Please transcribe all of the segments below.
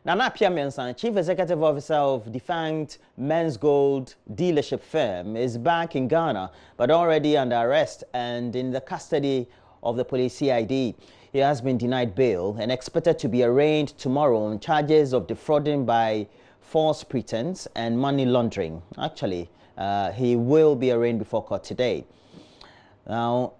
Nana Piamensan, Chief Executive Officer of defunct Men's Gold dealership firm, is back in Ghana, but already under arrest and in the custody of the police CID. He has been denied bail and expected to be arraigned tomorrow on charges of defrauding by false pretense and money laundering. Actually, he will be arraigned before court today. Now,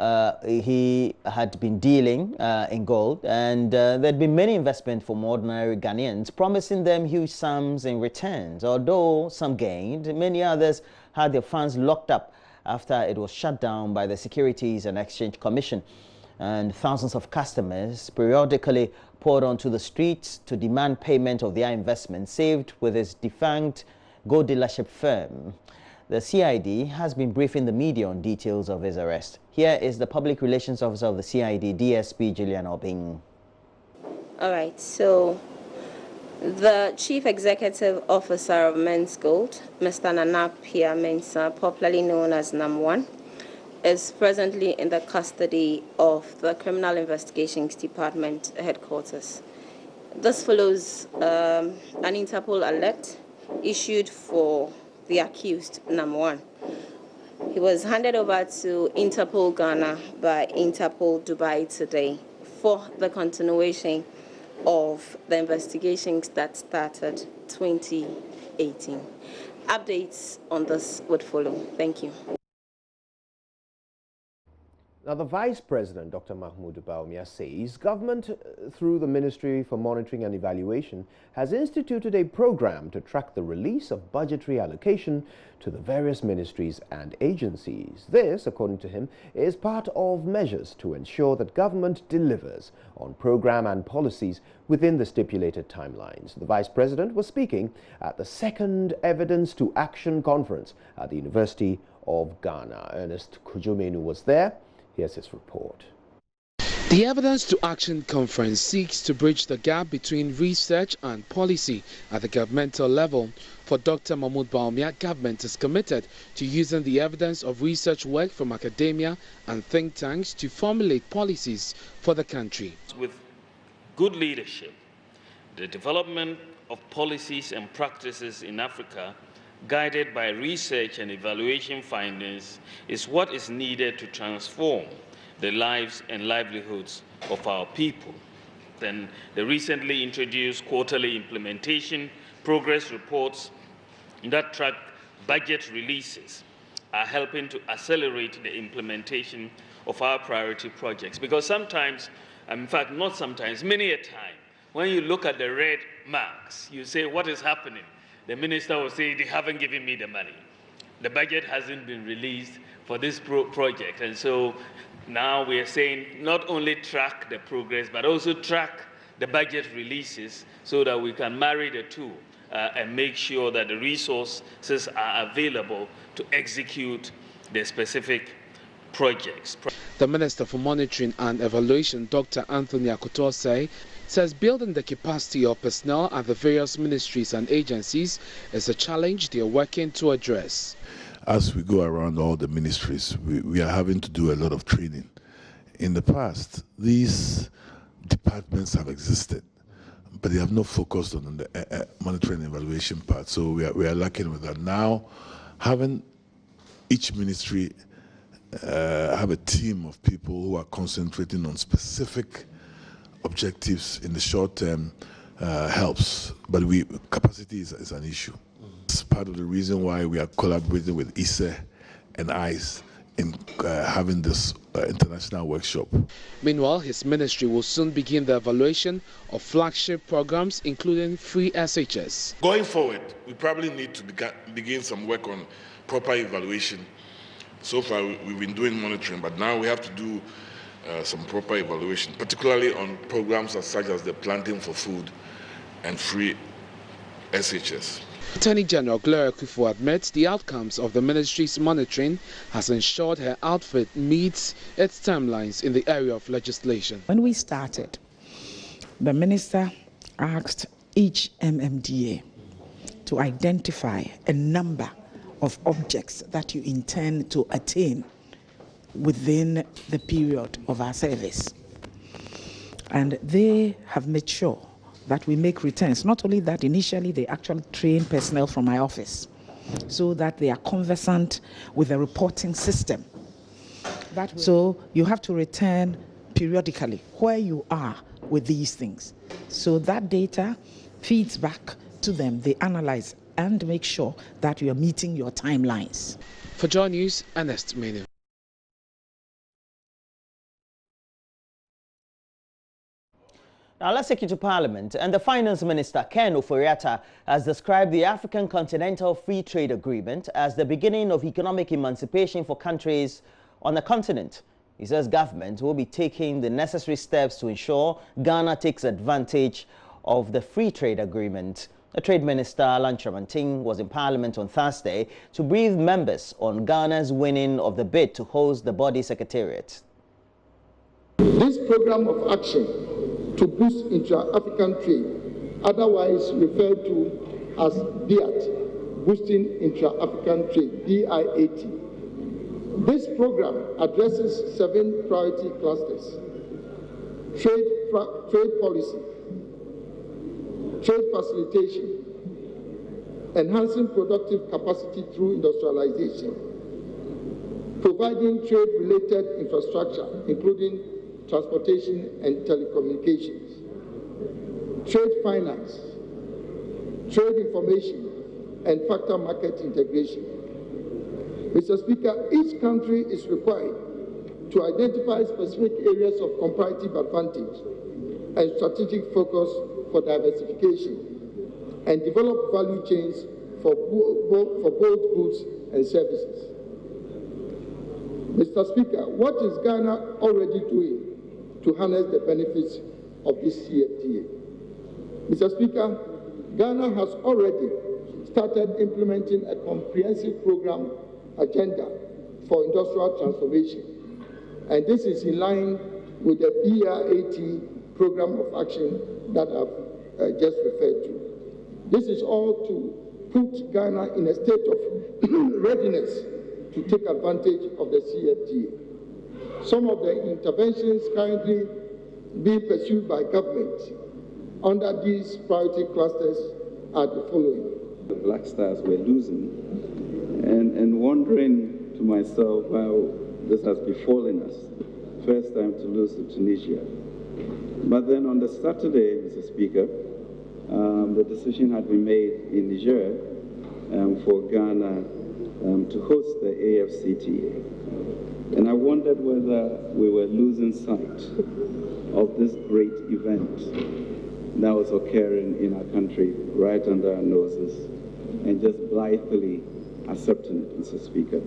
he had been dealing in gold, and there had been many investments from ordinary Ghanaians, promising them huge sums in returns. Although some gained, many others had their funds locked up after it was shut down by the Securities and Exchange Commission. And thousands of customers periodically poured onto the streets to demand payment of their investment saved with his defunct gold dealership firm. The CID has been briefing the media on details of his arrest. Here is the Public Relations Officer of the CID, DSP Julian Obing. All right, so the Chief Executive Officer of Men's Gold, Mr. Nana Piamensan, popularly known as NAM1, is presently in the custody of the Criminal Investigations Department headquarters. This follows an Interpol alert issued for the accused, NAM1. He was handed over to Interpol Ghana by Interpol Dubai today for the continuation of the investigations that started 2018. Updates on this would follow. Thank you. Now, the Vice President, Dr. Mahmoud Bawumia, says government, through the Ministry for Monitoring and Evaluation, has instituted a program to track the release of budgetary allocation to the various ministries and agencies. This, according to him, is part of measures to ensure that government delivers on program and policies within the stipulated timelines. The Vice President was speaking at the second Evidence to Action Conference at the University of Ghana. Ernest Kujumenu was there. Here's his report. The Evidence to Action Conference seeks to bridge the gap between research and policy at the governmental level. For Dr. Mahmoud Bawumia, government is committed to using the evidence of research work from academia and think tanks to formulate policies for the country. With good leadership, the development of policies and practices in Africa guided by research and evaluation findings is what is needed to transform the lives and livelihoods of our people. Then the recently introduced quarterly implementation progress reports that track budget releases are helping to accelerate the implementation of our priority projects. Because sometimes, in fact, not sometimes, many a time, when you look at the red marks, you say, what is happening? The minister will say, they haven't given me the money. The budget hasn't been released for this project. And so now we are saying not only track the progress, but also track the budget releases so that we can marry the two and make sure that the resources are available to execute the specific projects. The Minister for Monitoring and Evaluation, Dr. Anthony Akutosei, says building the capacity of personnel at the various ministries and agencies is a challenge they are working to address. As we go around all the ministries, we are having to do a lot of training. In the past, these departments have existed, but they have not focused on the monitoring and evaluation part, so we are lacking with that. Now, having each ministry have a team of people who are concentrating on specific objectives in the short term helps, but capacity is an issue. It's part of the reason why we are collaborating with ISE and ICE in having this international workshop. Meanwhile, his ministry will soon begin the evaluation of flagship programs, including free SHS. Going forward, we probably need to begin some work on proper evaluation. So far, we've been doing monitoring, but now we have to do some proper evaluation, particularly on programs such as the Planting for Food and free SHS. Attorney General Gloria Kufuor admits the outcomes of the ministry's monitoring has ensured her outfit meets its timelines in the area of legislation. When we started, the minister asked each MMDA to identify a number of objects that you intend to attain within the period of our service. And they have made sure that we make returns. Not only that, initially they actually train personnel from my office so that they are conversant with the reporting system. So you have to return periodically where you are with these things. So that data feeds back to them. They analyze and make sure that you are meeting your timelines. For Joy News, Ernest Menu. Now let's take you to Parliament, and the Finance Minister Ken Ofori-Atta has described the African Continental Free Trade Agreement as the beginning of economic emancipation for countries on the continent. He says government will be taking the necessary steps to ensure Ghana takes advantage of the Free Trade Agreement. The Trade Minister, Alan Kyerematen, was in Parliament on Thursday to brief members on Ghana's winning of the bid to host the body secretariat. This program of action to boost intra-African trade, otherwise referred to as BIAT, Boosting Intra-African Trade, BIAT. This program addresses 7 priority clusters: trade policy, trade facilitation, enhancing productive capacity through industrialization, providing trade-related infrastructure, including transportation and telecommunications, trade finance, trade information, and factor market integration. Mr. Speaker, each country is required to identify specific areas of comparative advantage and strategic focus for diversification and develop value chains for both goods and services. Mr. Speaker, what is Ghana already doing to harness the benefits of this CFTA? Mr. Speaker, Ghana has already started implementing a comprehensive program agenda for industrial transformation, and this is in line with the BIAT program of action that I've just referred to. This is all to put Ghana in a state of readiness to take advantage of the CFTA. Some of the interventions currently being pursued by government under these priority clusters are the following. The Black Stars were losing, and wondering to myself how this has befallen us. First time to lose to Tunisia. But then on the Saturday, Mr. Speaker, the decision had been made in Niger for Ghana to host the AFCTA. And I wondered whether we were losing sight of this great event that was occurring in our country right under our noses and just blithely accepting it, Mr. Speaker.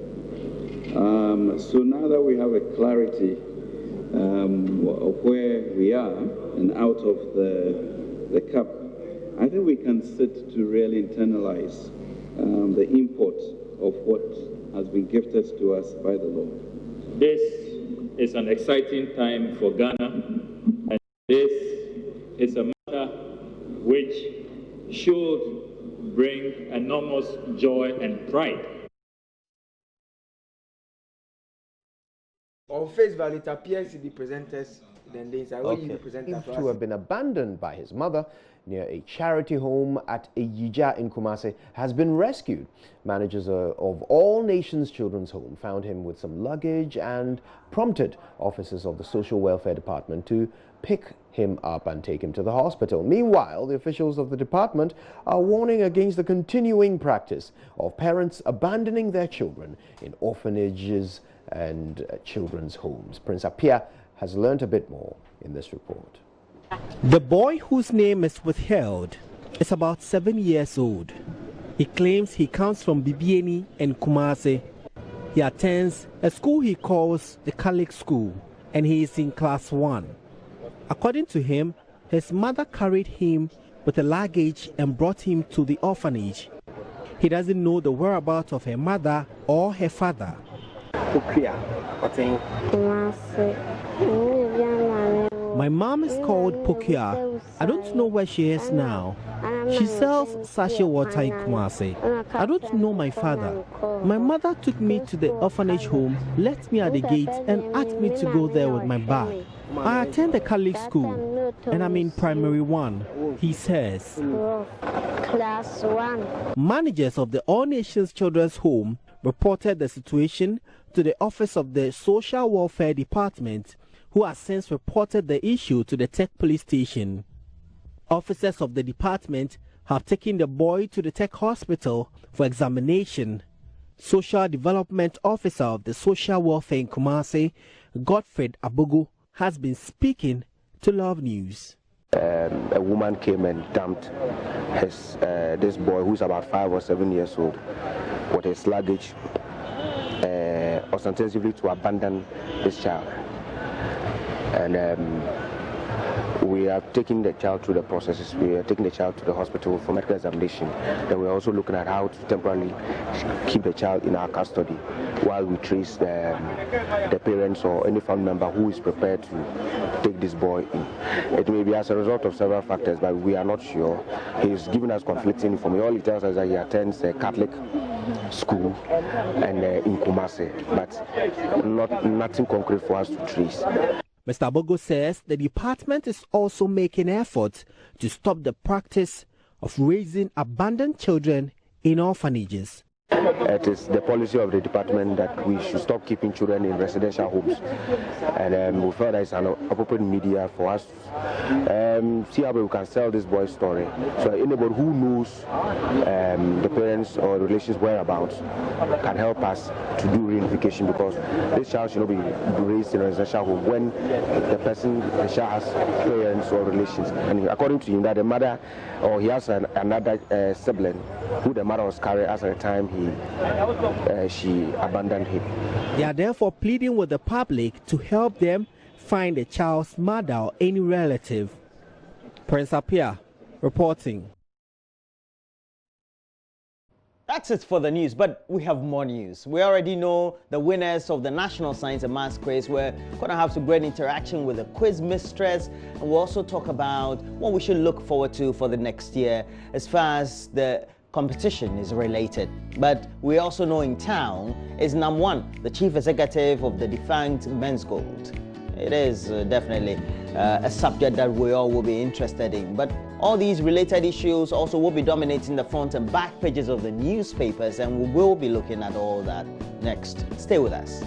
So now that we have a clarity of where we are and out of the cup, I think we can sit to really internalize the import of what has been gifted to us by the Lord. This is an exciting time for Ghana, and this is a matter which should bring enormous joy and pride. On face value, it appears to be presenters, then they say, To have been abandoned by his mother near a charity home at Ejija in Kumasi has been rescued. Managers of All Nations Children's Home found him with some luggage and prompted officers of the Social Welfare Department to pick him up and take him to the hospital. Meanwhile, the officials of the department are warning against the continuing practice of parents abandoning their children in orphanages and children's homes. Prince Apia has learnt a bit more in this report. The boy, whose name is withheld, is about 7 years old. He claims he comes from Bibiani and Kumasi. He attends a school he calls the Catholic School, and he is in class 1. According to him, his mother carried him with a luggage and brought him to the orphanage. He doesn't know the whereabouts of her mother or her father. My mom is called Pokia. I don't know where she is now. She sells sachet water in Kumasi. I don't know my father. My mother took me to the orphanage home, left me at the gate and asked me to go there with my bag. I attend the Catholic school and I'm in primary 1, he says. Class 1. Managers of the All Nations Children's Home reported the situation to the Office of the Social Welfare Department, who has since reported the issue to the Tech Police Station. Officers of the department have taken the boy to the Tech Hospital for examination. Social Development Officer of the Social Welfare in Kumasi, Godfred Abogo, has been speaking to Love News. A woman came and dumped this boy, who's about 5 or 7 years old, with his luggage, ostensibly to abandon this child. And we have taken the child through the processes. We are taking the child to the hospital for medical examination. Then we're also looking at how to temporarily keep the child in our custody while we trace the parents or any family member who is prepared to take this boy in. It may be as a result of several factors, but we are not sure. He's given us conflicting information. All he tells us that he attends a Catholic school and in Kumasi, but nothing concrete for us to trace. Mr. Abogo says the department is also making efforts to stop the practice of raising abandoned children in orphanages. It is the policy of the department that we should stop keeping children in residential homes, and we felt that it's an appropriate media for us to see how we can sell this boy's story. So anybody who knows the parents or the relations' whereabouts can help us to do reunification, because this child should not be raised in a residential home when the child has parents or relations. And according to him, that the mother, or he has another sibling who the mother was carried at the time she abandoned him. They are therefore pleading with the public to help them find the child's mother or any relative. Prince Apia reporting. That's it for the news, but we have more news. We already know the winners of the National Science and Maths quiz. We're going to have some great interaction with the quiz mistress, and we'll also talk about what we should look forward to for the next year as far as the competition is related. But we also know in town is Nam1, the chief executive of the defunct Men's Gold. It is definitely a subject that we all will be interested in. But all these related issues also will be dominating the front and back pages of the newspapers, and we will be looking at all that next. Stay with us.